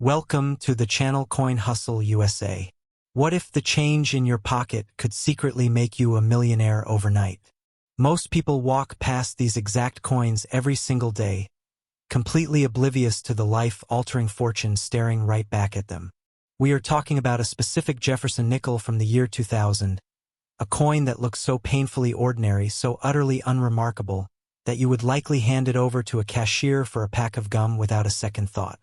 Welcome to the channel Coin Hustle USA. What if the change in your pocket could secretly make you a millionaire overnight? Most people walk past these exact coins every single day, completely oblivious to the life-altering fortune staring right back at them. We are talking about a specific Jefferson nickel from the year 2000, a coin that looks so painfully ordinary, so utterly unremarkable, that you would likely hand it over to a cashier for a pack of gum without a second thought.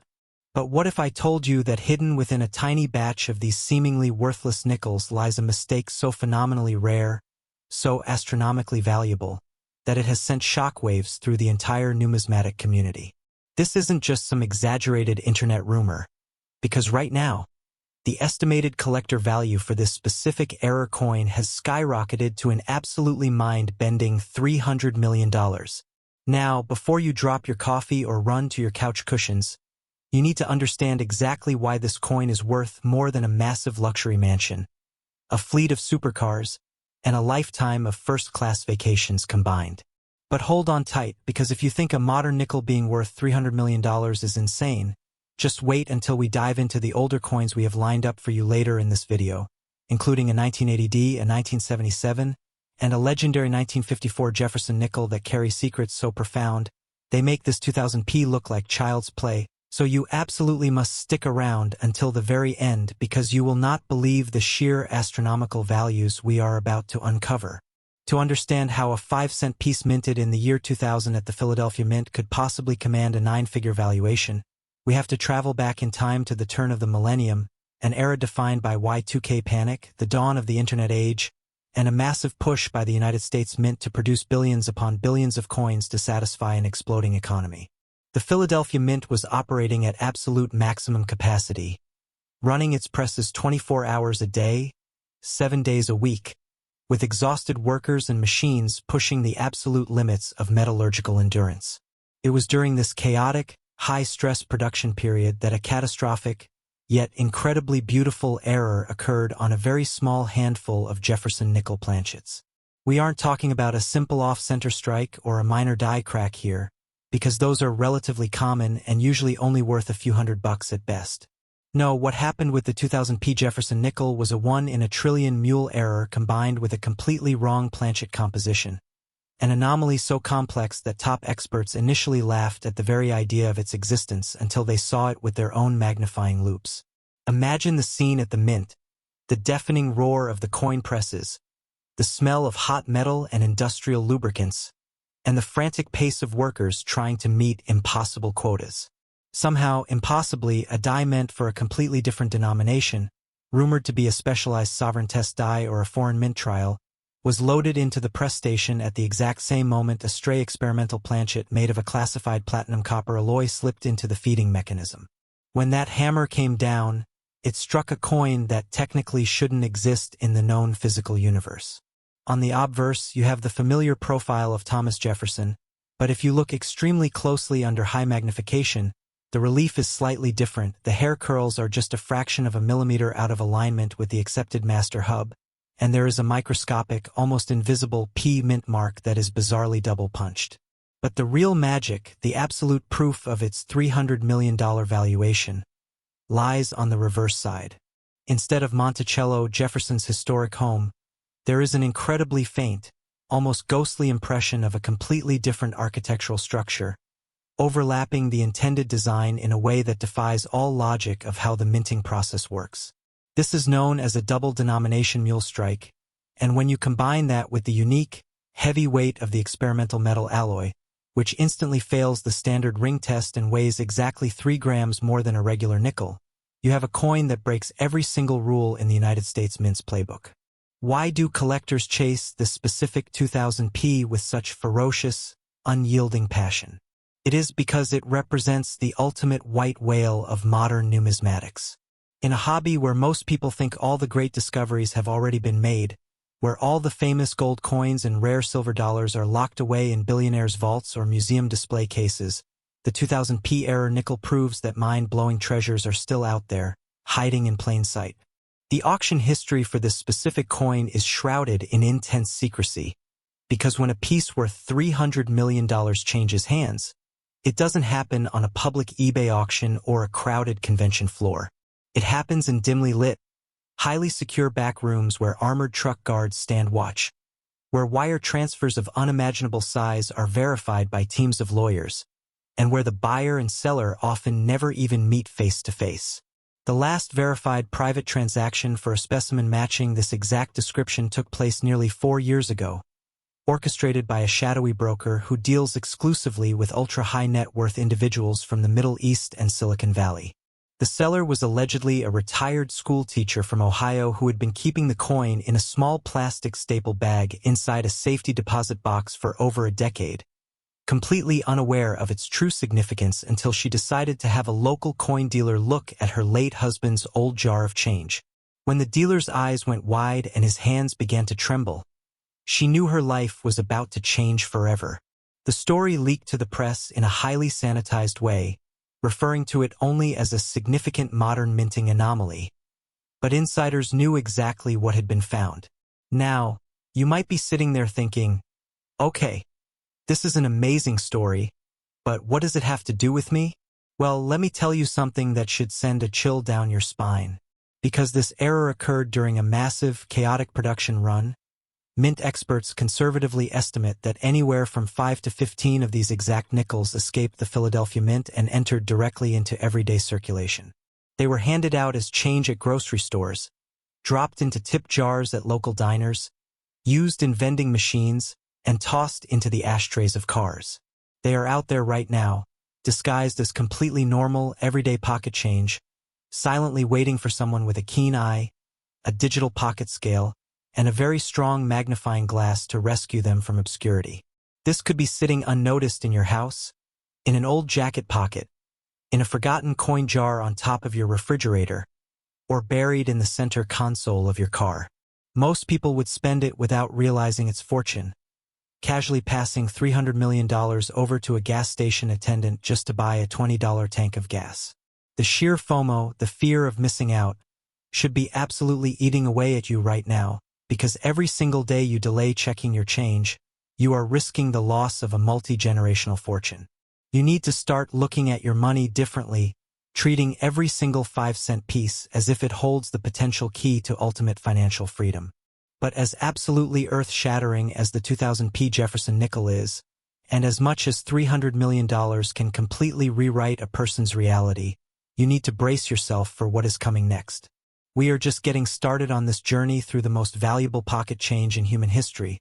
But what if I told you that hidden within a tiny batch of these seemingly worthless nickels lies a mistake so phenomenally rare, so astronomically valuable, that it has sent shockwaves through the entire numismatic community? This isn't just some exaggerated internet rumor, because right now, the estimated collector value for this specific error coin has skyrocketed to an absolutely mind-bending $300 million. Now, before you drop your coffee or run to your couch cushions, you need to understand exactly why this coin is worth more than a massive luxury mansion, a fleet of supercars, and a lifetime of first-class vacations combined. But hold on tight, because if you think a modern nickel being worth $300 million is insane, just wait until we dive into the older coins we have lined up for you later in this video, including a 1980D, a 1977, and a legendary 1954 Jefferson nickel that carry secrets so profound, they make this 2000p look like child's play. So you absolutely must stick around until the very end, because you will not believe the sheer astronomical values we are about to uncover. To understand how a 5-cent piece minted in the year 2000 at the Philadelphia Mint could possibly command a 9-figure valuation, we have to travel back in time to the turn of the millennium, an era defined by Y2K panic, the dawn of the internet age, and a massive push by the United States Mint to produce billions upon billions of coins to satisfy an exploding economy. The Philadelphia Mint was operating at absolute maximum capacity, running its presses 24 hours a day, 7 days a week, with exhausted workers and machines pushing the absolute limits of metallurgical endurance. It was during this chaotic, high-stress production period that a catastrophic, yet incredibly beautiful error occurred on a very small handful of Jefferson nickel planchets. We aren't talking about a simple off-center strike or a minor die crack here, because those are relatively common and usually only worth a few $100 at best. No, what happened with the 2000 P Jefferson nickel was a 1 in a trillion mule error combined with a completely wrong planchet composition, an anomaly so complex that top experts initially laughed at the very idea of its existence until they saw it with their own magnifying loupes. Imagine the scene at the mint, the deafening roar of the coin presses, the smell of hot metal and industrial lubricants, and the frantic pace of workers trying to meet impossible quotas. Somehow, impossibly, a die meant for a completely different denomination, rumored to be a specialized sovereign test die or a foreign mint trial, was loaded into the press station at the exact same moment a stray experimental planchet made of a classified platinum copper alloy slipped into the feeding mechanism. When that hammer came down, it struck a coin that technically shouldn't exist in the known physical universe. On the obverse, you have the familiar profile of Thomas Jefferson, but if you look extremely closely under high magnification, the relief is slightly different. The hair curls are just a fraction of a millimeter out of alignment with the accepted master hub, and there is a microscopic, almost invisible P mint mark that is bizarrely double-punched. But the real magic, the absolute proof of its $300 million valuation, lies on the reverse side. Instead of Monticello, Jefferson's historic home, there is an incredibly faint, almost ghostly impression of a completely different architectural structure, overlapping the intended design in a way that defies all logic of how the minting process works. This is known as a double denomination mule strike, and when you combine that with the unique, heavy weight of the experimental metal alloy, which instantly fails the standard ring test and weighs exactly 3 grams more than a regular nickel, you have a coin that breaks every single rule in the United States Mint's playbook. Why do collectors chase this specific 2000p with such ferocious, unyielding passion? It is because it represents the ultimate white whale of modern numismatics. In a hobby where most people think all the great discoveries have already been made, where all the famous gold coins and rare silver dollars are locked away in billionaires' vaults or museum display cases, the 2000p error nickel proves that mind-blowing treasures are still out there, hiding in plain sight. The auction history for this specific coin is shrouded in intense secrecy, because when a piece worth $300 million changes hands, It doesn't happen on a public eBay auction or a crowded convention floor. It happens in dimly lit, highly secure back rooms where armored truck guards stand watch, where wire transfers of unimaginable size are verified by teams of lawyers, and where the buyer and seller often never even meet face to face. The last verified private transaction for a specimen matching this exact description took place nearly 4 years ago, orchestrated by a shadowy broker who deals exclusively with ultra-high net worth individuals from the Middle East and Silicon Valley. The seller was allegedly a retired school teacher from Ohio who had been keeping the coin in a small plastic staple bag inside a safety deposit box for over a decade, completely unaware of its true significance until she decided to have a local coin dealer look at her late husband's old jar of change. When the dealer's eyes went wide and his hands began to tremble, she knew her life was about to change forever. The story leaked to the press in a highly sanitized way, referring to it only as a significant modern minting anomaly. But insiders knew exactly what had been found. Now, you might be sitting there thinking, okay, this is an amazing story, but what does it have to do with me? Well, let me tell you something that should send a chill down your spine. Because this error occurred during a massive, chaotic production run, mint experts conservatively estimate that anywhere from 5 to 15 of these exact nickels escaped the Philadelphia Mint and entered directly into everyday circulation. They were handed out as change at grocery stores, dropped into tip jars at local diners, used in vending machines, and tossed into the ashtrays of cars. They are out there right now, disguised as completely normal, everyday pocket change, silently waiting for someone with a keen eye, a digital pocket scale, and a very strong magnifying glass to rescue them from obscurity. This could be sitting unnoticed in your house, in an old jacket pocket, in a forgotten coin jar on top of your refrigerator, or buried in the center console of your car. Most people would spend it without realizing its fortune, casually passing $300 million over to a gas station attendant just to buy a $20 tank of gas. The sheer FOMO, the fear of missing out, should be absolutely eating away at you right now, because every single day you delay checking your change, you are risking the loss of a multi-generational fortune. You need to start looking at your money differently, treating every single 5-cent piece as if it holds the potential key to ultimate financial freedom. But as absolutely earth-shattering as the 2000 P Jefferson nickel is, and as much as $300 million can completely rewrite a person's reality, you need to brace yourself for what is coming next. We are just getting started on this journey through the most valuable pocket change in human history,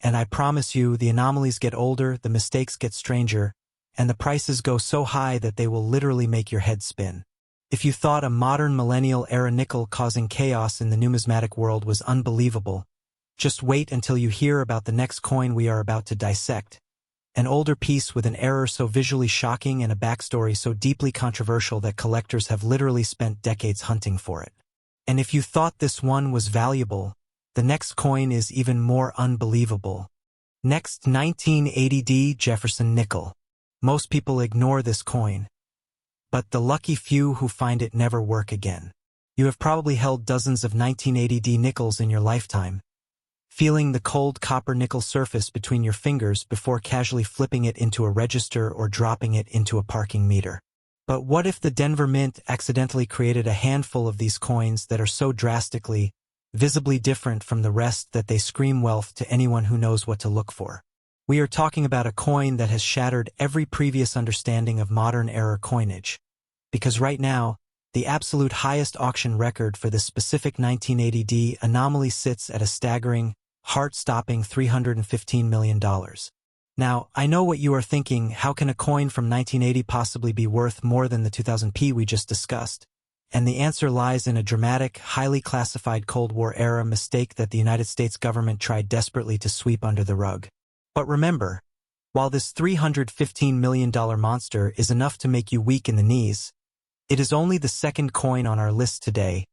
and I promise you the anomalies get older, the mistakes get stranger, and the prices go so high that they will literally make your head spin. If you thought a modern millennial-era nickel causing chaos in the numismatic world was unbelievable, just wait until you hear about the next coin we are about to dissect. An older piece with an error so visually shocking and a backstory so deeply controversial that collectors have literally spent decades hunting for it. And if you thought this one was valuable, the next coin is even more unbelievable. Next, 1980 D Jefferson nickel. Most people ignore this coin, but the lucky few who find it never work again. You have probably held dozens of 1980 D nickels in your lifetime, feeling the cold copper-nickel surface between your fingers before casually flipping it into a register or dropping it into a parking meter. But what if the Denver Mint accidentally created a handful of these coins that are so drastically, visibly different from the rest that they scream wealth to anyone who knows what to look for? We are talking about a coin that has shattered every previous understanding of modern-era coinage, because right now, the absolute highest auction record for this specific 1980D anomaly sits at a staggering, heart-stopping $315 million. Now, I know what you are thinking: how can a coin from 1980 possibly be worth more than the 2000P we just discussed? And the answer lies in a dramatic, highly classified Cold War-era mistake that the United States government tried desperately to sweep under the rug. But remember, while this $315 million monster is enough to make you weak in the knees, it is only the second coin on our list today,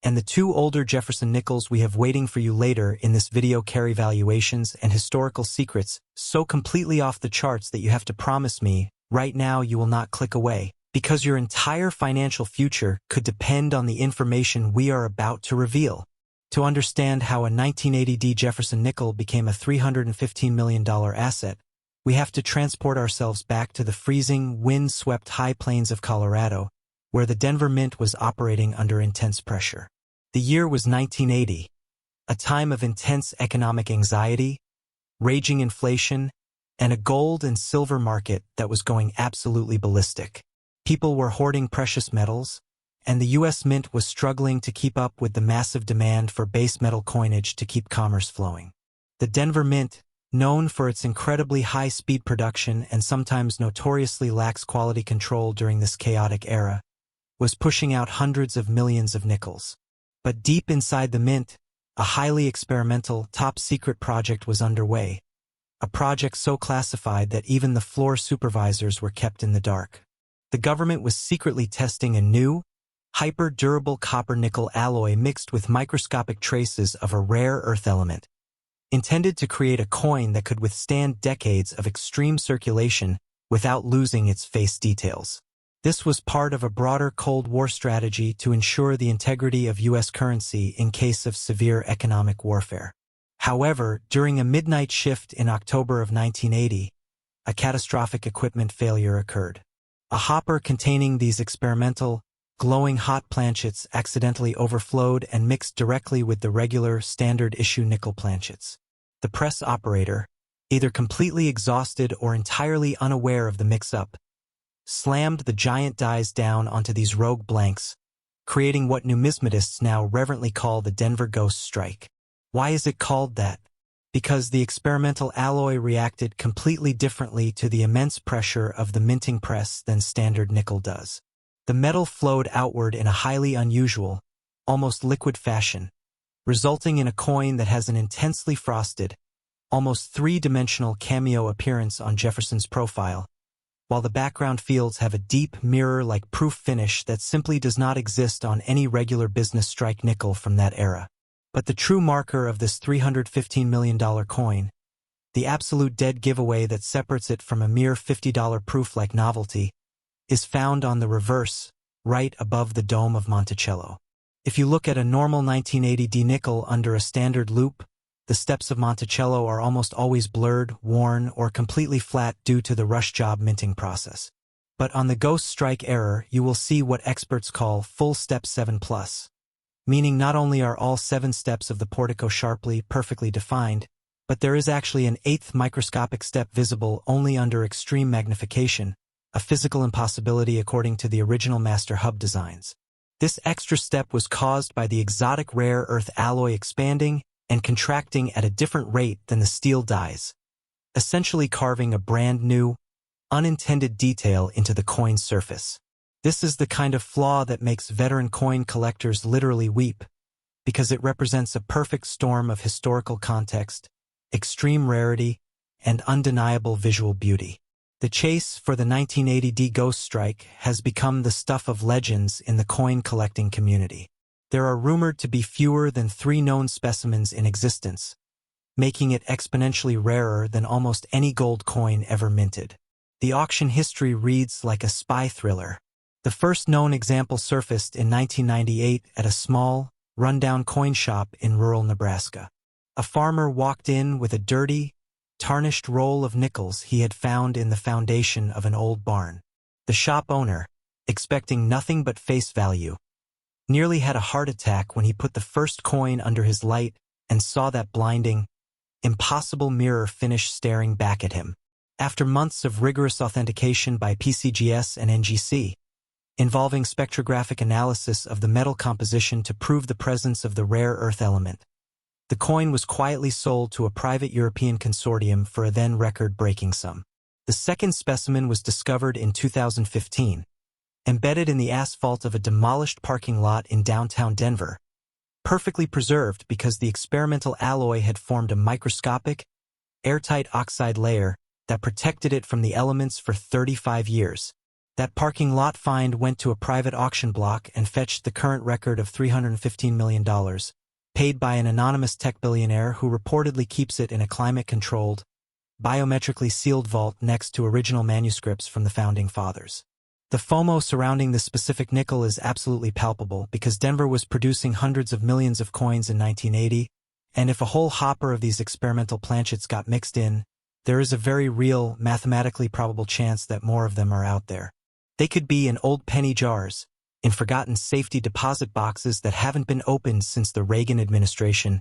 and the two older Jefferson nickels we have waiting for you later in this video carry valuations and historical secrets so completely off the charts that you have to promise me right now you will not click away, because your entire financial future could depend on the information we are about to reveal. To understand how a 1980 D Jefferson nickel became a $315 million asset, we have to transport ourselves back to the freezing, wind-swept high plains of Colorado, where the Denver Mint was operating under intense pressure. The year was 1980, a time of intense economic anxiety, raging inflation, and a gold and silver market that was going absolutely ballistic. People were hoarding precious metals, and the U.S. Mint was struggling to keep up with the massive demand for base metal coinage to keep commerce flowing. The Denver Mint, known for its incredibly high-speed production and sometimes notoriously lax quality control during this chaotic era, was pushing out hundreds of millions of nickels. But deep inside the Mint, a highly experimental, top-secret project was underway, a project so classified that even the floor supervisors were kept in the dark. The government was secretly testing a new, hyper-durable copper-nickel alloy mixed with microscopic traces of a rare earth element, intended to create a coin that could withstand decades of extreme circulation without losing its face details. This was part of a broader Cold War strategy to ensure the integrity of U.S. currency in case of severe economic warfare. However, during a midnight shift in October of 1980, a catastrophic equipment failure occurred. A hopper containing these experimental, glowing hot planchets accidentally overflowed and mixed directly with the regular, standard-issue nickel planchets. The press operator, either completely exhausted or entirely unaware of the mix-up, slammed the giant dies down onto these rogue blanks, creating what numismatists now reverently call the Denver Ghost Strike. Why is it called that? Because the experimental alloy reacted completely differently to the immense pressure of the minting press than standard nickel does. The metal flowed outward in a highly unusual, almost liquid fashion, resulting in a coin that has an intensely frosted, almost three-dimensional cameo appearance on Jefferson's profile, while the background fields have a deep, mirror-like proof finish that simply does not exist on any regular business strike nickel from that era. But the true marker of this $315 million coin, the absolute dead giveaway that separates it from a mere $50 proof-like novelty, is found on the reverse, right above the dome of Monticello. If you look at a normal 1980 D nickel under a standard loupe, the steps of Monticello are almost always blurred, worn, or completely flat due to the rush job minting process. But on the Ghost Strike error, you will see what experts call full step 7+, meaning not only are all 7 steps of the portico sharply, perfectly defined, but there is actually an 8th microscopic step visible only under extreme magnification, a physical impossibility according to the original master hub designs. This extra step was caused by the exotic rare earth alloy expanding and contracting at a different rate than the steel dies, essentially carving a brand new, unintended detail into the coin's surface. This is the kind of flaw that makes veteran coin collectors literally weep, because it represents a perfect storm of historical context, extreme rarity, and undeniable visual beauty. The chase for the 1980 D Ghost Strike has become the stuff of legends in the coin collecting community. There are rumored to be fewer than 3 known specimens in existence, making it exponentially rarer than almost any gold coin ever minted. The auction history reads like a spy thriller. The first known example surfaced in 1998 at a small, rundown coin shop in rural Nebraska. A farmer walked in with a dirty, tarnished roll of nickels he had found in the foundation of an old barn. The shop owner, expecting nothing but face value, nearly had a heart attack when he put the first coin under his light and saw that blinding, impossible mirror finish staring back at him. After months of rigorous authentication by PCGS and NGC, involving spectrographic analysis of the metal composition to prove the presence of the rare earth element, the coin was quietly sold to a private European consortium for a then record-breaking sum. The second specimen was discovered in 2015, embedded in the asphalt of a demolished parking lot in downtown Denver, perfectly preserved because the experimental alloy had formed a microscopic, airtight oxide layer that protected it from the elements for 35 years. That parking lot find went to a private auction block and fetched the current record of $315 million, paid by an anonymous tech billionaire who reportedly keeps it in a climate-controlled, biometrically sealed vault next to original manuscripts from the Founding Fathers. The FOMO surrounding this specific nickel is absolutely palpable because Denver was producing hundreds of millions of coins in 1980, and if a whole hopper of these experimental planchets got mixed in, there is a very real, mathematically probable chance that more of them are out there. They could be in old penny jars, in forgotten safety deposit boxes that haven't been opened since the Reagan administration,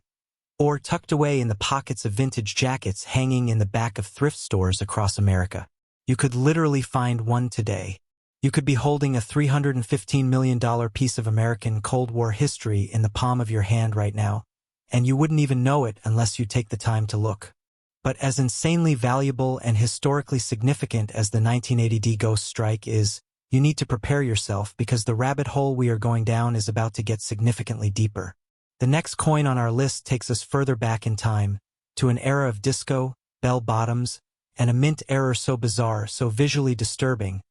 or tucked away in the pockets of vintage jackets hanging in the back of thrift stores across America. You could literally find one today. You could be holding a $315 million piece of American Cold War history in the palm of your hand right now, and you wouldn't even know it unless you take the time to look. But as insanely valuable and historically significant as the 1980 D Ghost Strike is, you need to prepare yourself because the rabbit hole we are going down is about to get significantly deeper. The next coin on our list takes us further back in time, to an era of disco, bell-bottoms, and a mint era so bizarre, so visually disturbing,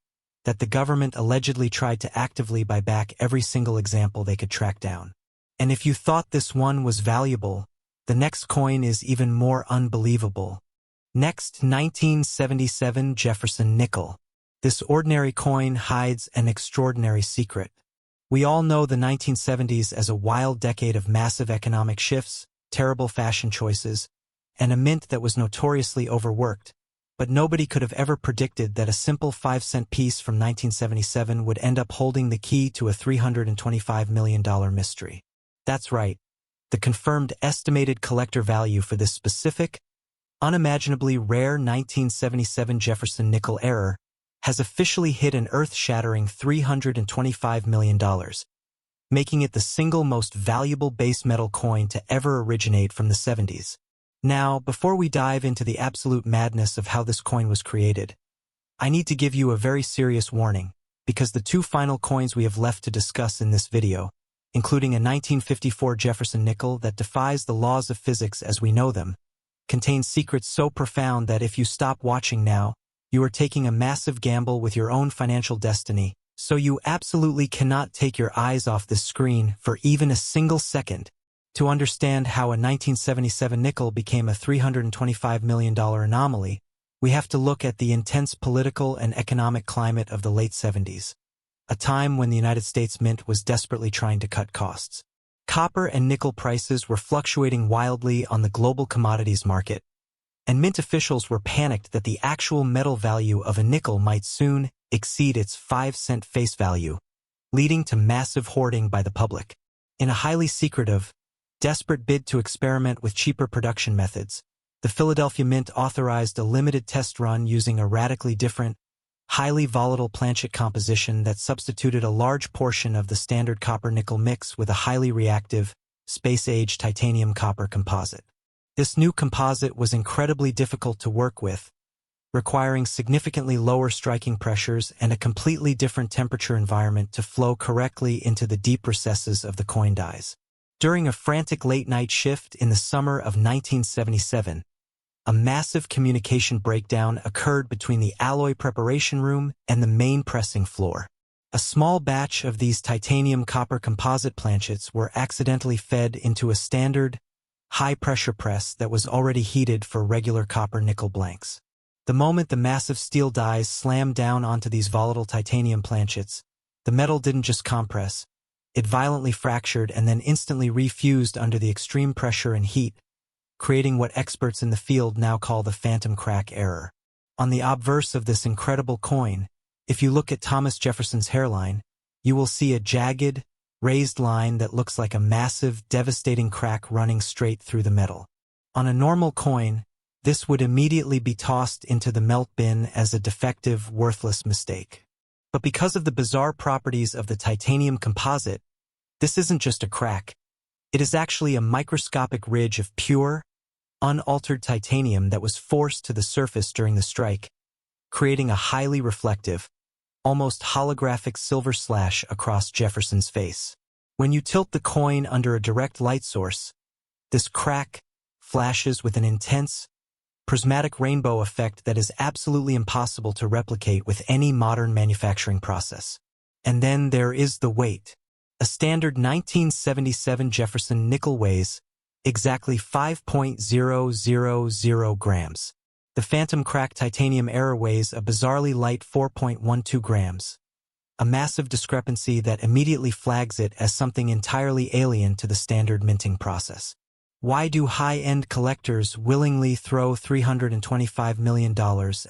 that the government allegedly tried to actively buy back every single example they could track down. And if you thought this one was valuable, the next coin is even more unbelievable. Next, 1977 Jefferson nickel. This ordinary coin hides an extraordinary secret. We all know the 1970s as a wild decade of massive economic shifts, terrible fashion choices, and a mint that was notoriously overworked, but nobody could have ever predicted that a simple 5-cent piece from 1977 would end up holding the key to a $325 million mystery. That's right. The confirmed estimated collector value for this specific, unimaginably rare 1977 Jefferson nickel error has officially hit an earth-shattering $325 million, making it the single most valuable base metal coin to ever originate from the 70s. Now, before we dive into the absolute madness of how this coin was created, I need to give you a very serious warning, because the two final coins we have left to discuss in this video, including a 1954 Jefferson nickel that defies the laws of physics as we know them, contain secrets so profound that if you stop watching now, you are taking a massive gamble with your own financial destiny, so you absolutely cannot take your eyes off this screen for even a single second. To understand how a 1977 nickel became a $325 million anomaly, we have to look at the intense political and economic climate of the late 70s, a time when the United States Mint was desperately trying to cut costs. Copper and nickel prices were fluctuating wildly on the global commodities market, and mint officials were panicked that the actual metal value of a nickel might soon exceed its 5-cent face value, leading to massive hoarding by the public. In a highly secretive, desperate bid to experiment with cheaper production methods, the Philadelphia Mint authorized a limited test run using a radically different, highly volatile planchet composition that substituted a large portion of the standard copper-nickel mix with a highly reactive, space-age titanium-copper composite. This new composite was incredibly difficult to work with, requiring significantly lower striking pressures and a completely different temperature environment to flow correctly into the deep recesses of the coin dies. During a frantic late-night shift in the summer of 1977, a massive communication breakdown occurred between the alloy preparation room and the main pressing floor. A small batch of these titanium-copper composite planchets were accidentally fed into a standard, high-pressure press that was already heated for regular copper-nickel blanks. The moment the massive steel dies slammed down onto these volatile titanium planchets, the metal didn't just compress, it violently fractured and then instantly refused under the extreme pressure and heat, creating what experts in the field now call the phantom crack error. On the obverse of this incredible coin, if you look at Thomas Jefferson's hairline, you will see a jagged, raised line that looks like a massive, devastating crack running straight through the metal. On a normal coin, this would immediately be tossed into the melt bin as a defective, worthless mistake. But because of the bizarre properties of the titanium composite, this isn't just a crack. It is actually a microscopic ridge of pure, unaltered titanium that was forced to the surface during the strike, creating a highly reflective, almost holographic silver slash across Jefferson's face. When you tilt the coin under a direct light source, this crack flashes with an intense, prismatic rainbow effect that is absolutely impossible to replicate with any modern manufacturing process. And then there is the weight. A standard 1977 Jefferson nickel weighs exactly 5.000 grams. The phantom crack titanium error weighs a bizarrely light 4.12 grams, a massive discrepancy that immediately flags it as something entirely alien to the standard minting process. Why do high-end collectors willingly throw $325 million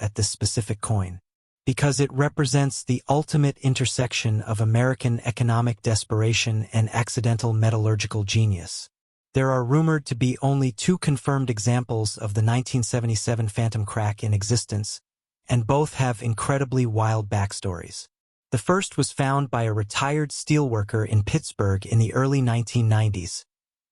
at this specific coin? Because it represents the ultimate intersection of American economic desperation and accidental metallurgical genius. There are rumored to be only 2 confirmed examples of the 1977 phantom crack in existence, and both have incredibly wild backstories. The first was found by a retired steelworker in Pittsburgh in the early 1990s,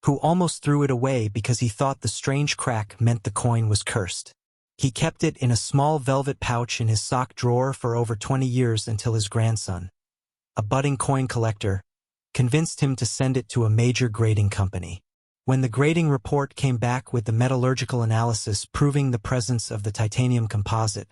who almost threw it away because he thought the strange crack meant the coin was cursed. He kept it in a small velvet pouch in his sock drawer for over 20 years until his grandson, a budding coin collector, convinced him to send it to a major grading company. When the grading report came back with the metallurgical analysis proving the presence of the titanium composite,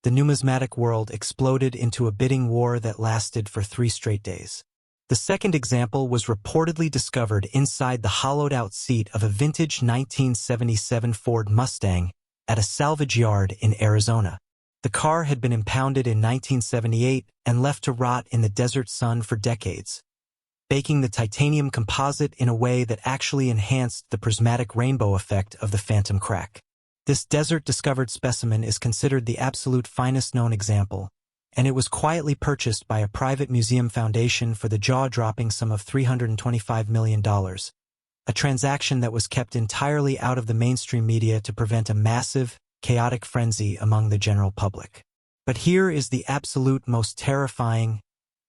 the numismatic world exploded into a bidding war that lasted for 3 straight days. The second example was reportedly discovered inside the hollowed-out seat of a vintage 1977 Ford Mustang at a salvage yard in Arizona. The car had been impounded in 1978 and left to rot in the desert sun for decades, baking the titanium composite in a way that actually enhanced the prismatic rainbow effect of the phantom crack. This desert-discovered specimen is considered the absolute finest known example, and it was quietly purchased by a private museum foundation for the jaw-dropping sum of $325 million, a transaction that was kept entirely out of the mainstream media to prevent a massive, chaotic frenzy among the general public. But here is the absolute most terrifying,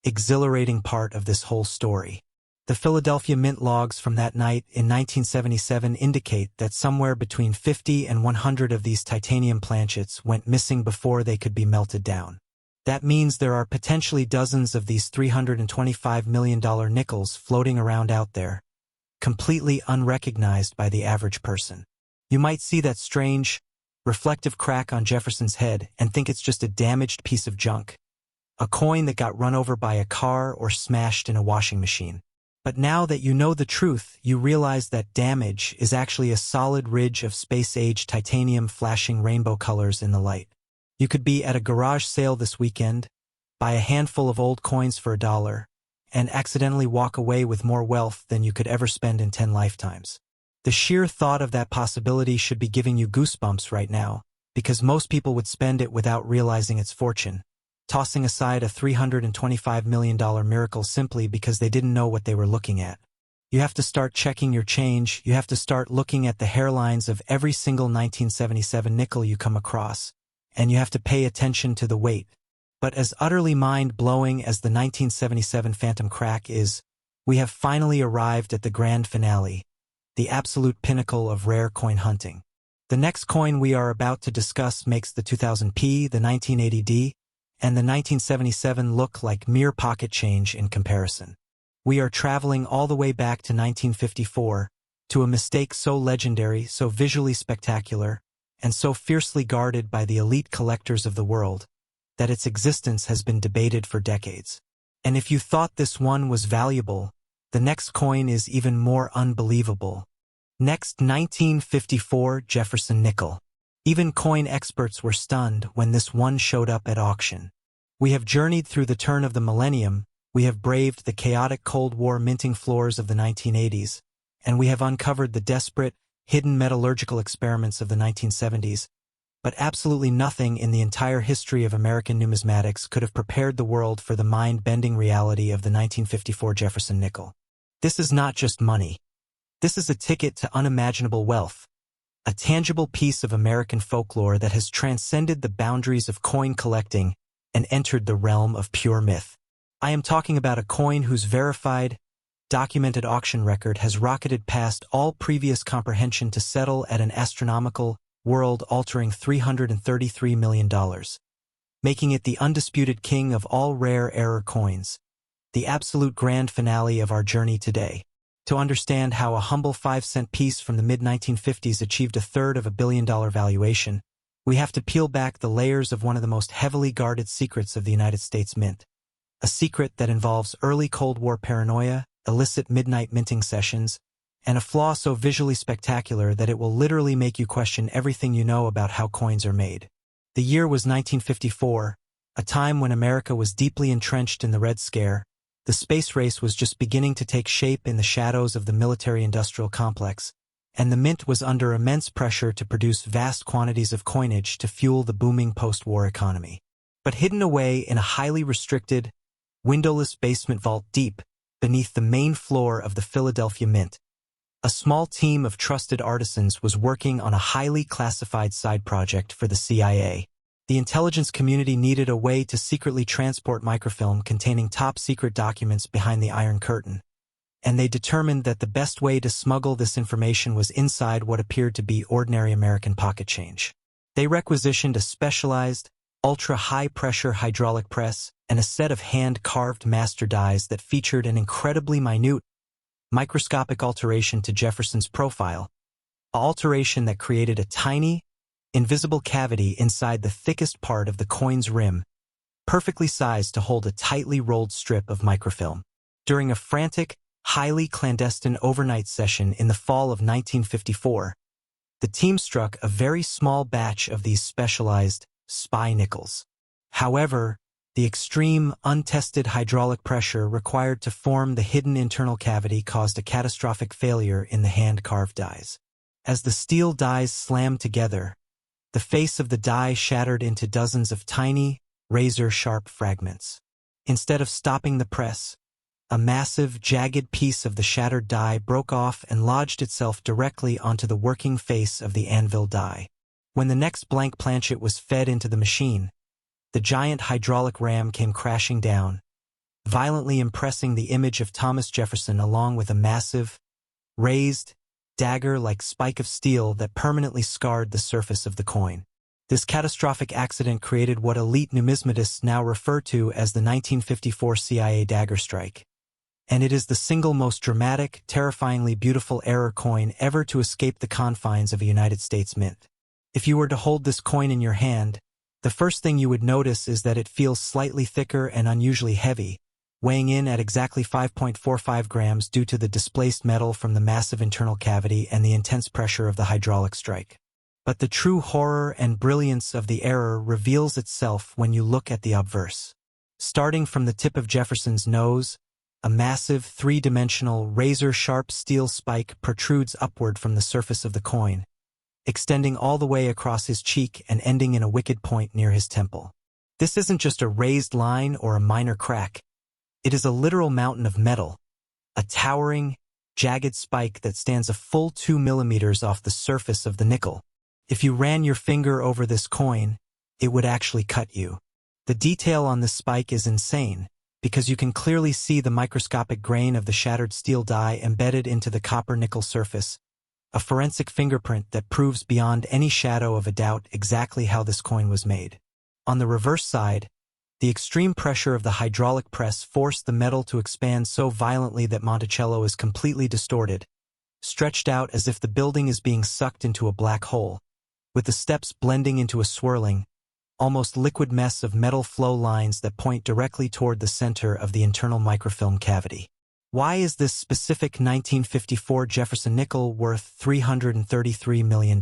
exhilarating part of this whole story. The Philadelphia Mint logs from that night in 1977 indicate that somewhere between 50 and 100 of these titanium planchets went missing before they could be melted down. That means there are potentially dozens of these $325 million nickels floating around out there, completely unrecognized by the average person. You might see that strange, reflective crack on Jefferson's head and think it's just a damaged piece of junk, a coin that got run over by a car or smashed in a washing machine. But now that you know the truth, you realize that damage is actually a solid ridge of space-age titanium flashing rainbow colors in the light. You could be at a garage sale this weekend, buy a handful of old coins for $1, and accidentally walk away with more wealth than you could ever spend in 10 lifetimes. The sheer thought of that possibility should be giving you goosebumps right now, because most people would spend it without realizing its fortune, tossing aside a $325 million miracle simply because they didn't know what they were looking at. You have to start checking your change. You have to start looking at the hairlines of every single 1977 nickel you come across, and you have to pay attention to the weight. But as utterly mind-blowing as the 1977 phantom crack is, we have finally arrived at the grand finale, the absolute pinnacle of rare coin hunting. The next coin we are about to discuss makes the 2000p, the 1980D, and the 1977 look like mere pocket change in comparison. We are traveling all the way back to 1954, to a mistake so legendary, so visually spectacular, and so fiercely guarded by the elite collectors of the world, that its existence has been debated for decades. And if you thought this one was valuable, the next coin is even more unbelievable. Next, 1954 Jefferson nickel. Even coin experts were stunned when this one showed up at auction. We have journeyed through the turn of the millennium, we have braved the chaotic Cold War minting floors of the 1980s, and we have uncovered the desperate, hidden metallurgical experiments of the 1970s, but absolutely nothing in the entire history of American numismatics could have prepared the world for the mind-bending reality of the 1954 Jefferson nickel. This is not just money. This is a ticket to unimaginable wealth, a tangible piece of American folklore that has transcended the boundaries of coin collecting and entered the realm of pure myth. I am talking about a coin whose verified, documented auction record has rocketed past all previous comprehension to settle at an astronomical, world-altering $333 million, making it the undisputed king of all rare error coins, the absolute grand finale of our journey today. To understand how a humble 5-cent piece from the mid-1950s achieved a third of $1 billion valuation, we have to peel back the layers of one of the most heavily guarded secrets of the United States Mint, a secret that involves early Cold War paranoia, illicit midnight minting sessions, and a flaw so visually spectacular that it will literally make you question everything you know about how coins are made. The year was 1954, a time when America was deeply entrenched in the Red Scare. The space race was just beginning to take shape in the shadows of the military-industrial complex, and the mint was under immense pressure to produce vast quantities of coinage to fuel the booming post-war economy. But hidden away in a highly restricted, windowless basement vault deep beneath the main floor of the Philadelphia Mint, a small team of trusted artisans was working on a highly classified side project for the CIA. The intelligence community needed a way to secretly transport microfilm containing top-secret documents behind the Iron Curtain, and they determined that the best way to smuggle this information was inside what appeared to be ordinary American pocket change. They requisitioned a specialized, ultra-high-pressure hydraulic press and a set of hand-carved master dies that featured an incredibly minute, microscopic alteration to Jefferson's profile, an alteration that created a tiny, invisible cavity inside the thickest part of the coin's rim, perfectly sized to hold a tightly rolled strip of microfilm. During a frantic, highly clandestine overnight session in the fall of 1954, the team struck a very small batch of these specialized spy nickels. However, the extreme, untested hydraulic pressure required to form the hidden internal cavity caused a catastrophic failure in the hand-carved dies. As the steel dies slammed together, the face of the die shattered into dozens of tiny, razor-sharp fragments. Instead of stopping the press, a massive, jagged piece of the shattered die broke off and lodged itself directly onto the working face of the anvil die. When the next blank planchet was fed into the machine, the giant hydraulic ram came crashing down, violently impressing the image of Thomas Jefferson along with a massive, raised, dagger-like spike of steel that permanently scarred the surface of the coin. This catastrophic accident created what elite numismatists now refer to as the 1954 CIA Dagger Strike. And it is the single most dramatic, terrifyingly beautiful error coin ever to escape the confines of a United States mint. If you were to hold this coin in your hand, the first thing you would notice is that it feels slightly thicker and unusually heavy, weighing in at exactly 5.45 grams due to the displaced metal from the massive internal cavity and the intense pressure of the hydraulic strike. But the true horror and brilliance of the error reveals itself when you look at the obverse. Starting from the tip of Jefferson's nose, a massive, three-dimensional, razor-sharp steel spike protrudes upward from the surface of the coin, extending all the way across his cheek and ending in a wicked point near his temple. This isn't just a raised line or a minor crack. It is a literal mountain of metal, a towering, jagged spike that stands a full 2 millimeters off the surface of the nickel. If you ran your finger over this coin, it would actually cut you. The detail on this spike is insane, because you can clearly see the microscopic grain of the shattered steel die embedded into the copper-nickel surface, a forensic fingerprint that proves beyond any shadow of a doubt exactly how this coin was made. On the reverse side, the extreme pressure of the hydraulic press forced the metal to expand so violently that Monticello is completely distorted, stretched out as if the building is being sucked into a black hole, with the steps blending into a swirling, almost liquid mess of metal flow lines that point directly toward the center of the internal microfilm cavity. Why is this specific 1954 Jefferson nickel worth $333 million?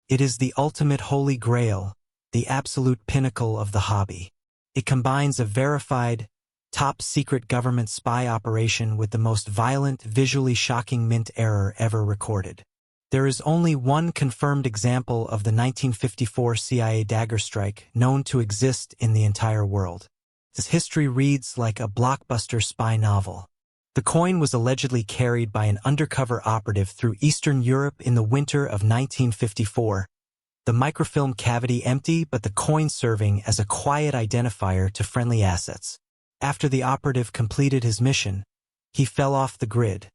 It is the ultimate holy grail, the absolute pinnacle of the hobby. It combines a verified, top-secret government spy operation with the most violent, visually shocking mint error ever recorded. There is only one confirmed example of the 1954 CIA Dagger Strike known to exist in the entire world. This history reads like a blockbuster spy novel. The coin was allegedly carried by an undercover operative through Eastern Europe in the winter of 1954, the microfilm cavity empty but the coin serving as a quiet identifier to friendly assets. After the operative completed his mission, he fell off the grid,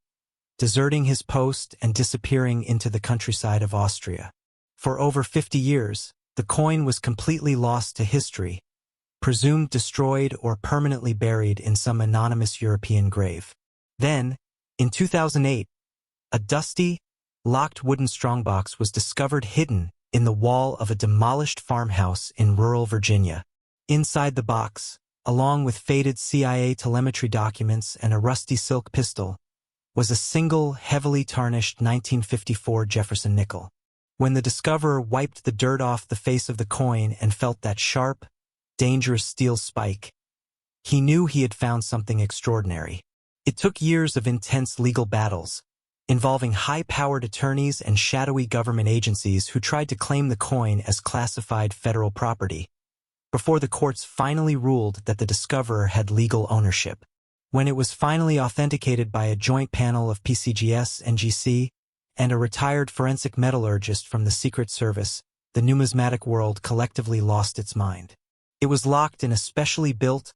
deserting his post and disappearing into the countryside of Austria. For over 50 years, the coin was completely lost to history, presumed destroyed or permanently buried in some anonymous European grave. Then, in 2008, a dusty, locked wooden strongbox was discovered hidden in the wall of a demolished farmhouse in rural Virginia. Inside the box, along with faded CIA telemetry documents and a rusty silk pistol, was a single, heavily tarnished 1954 Jefferson nickel. When the discoverer wiped the dirt off the face of the coin and felt that sharp, dangerous steel spike, he knew he had found something extraordinary. It took years of intense legal battles, involving high-powered attorneys and shadowy government agencies who tried to claim the coin as classified federal property, before the courts finally ruled that the discoverer had legal ownership. When it was finally authenticated by a joint panel of PCGS, NGC, and a retired forensic metallurgist from the Secret Service, the numismatic world collectively lost its mind. It was locked in a specially built,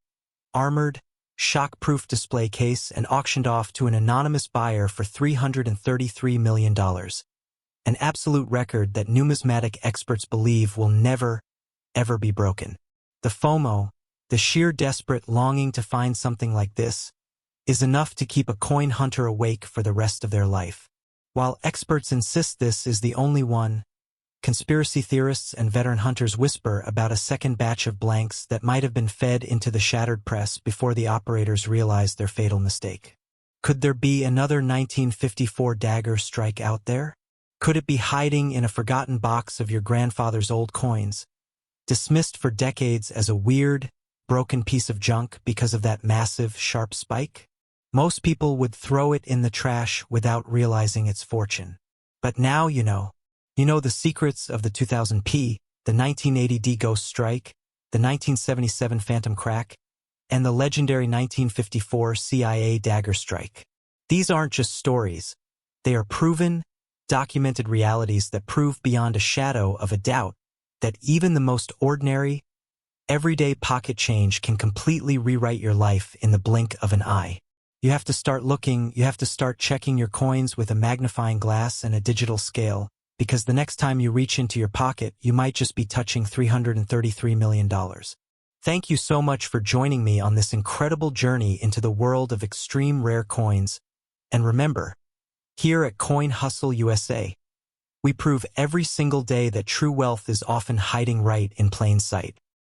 armored, shock-proof display case and auctioned off to an anonymous buyer for $333 million, an absolute record that numismatic experts believe will never, ever be broken. The FOMO, the sheer desperate longing to find something like this, is enough to keep a coin hunter awake for the rest of their life. While experts insist this is the only one, conspiracy theorists and veteran hunters whisper about a second batch of blanks that might have been fed into the shattered press before the operators realized their fatal mistake. Could there be another 1954 Dagger Strike out there? Could it be hiding in a forgotten box of your grandfather's old coins, dismissed for decades as a weird, broken piece of junk because of that massive, sharp spike? Most people would throw it in the trash without realizing its fortune. But now you know. You know the secrets of the 2000 P, the 1980 D Ghost Strike, the 1977 Phantom Crack, and the legendary 1954 CIA Dagger Strike. These aren't just stories. They are proven, documented realities that prove beyond a shadow of a doubt that even the most ordinary, everyday pocket change can completely rewrite your life in the blink of an eye. You have to start looking, you have to start checking your coins with a magnifying glass and a digital scale, because the next time you reach into your pocket, you might just be touching $333 million. Thank you so much for joining me on this incredible journey into the world of extreme rare coins. And remember, here at Coin Hustle USA, we prove every single day that true wealth is often hiding right in plain sight.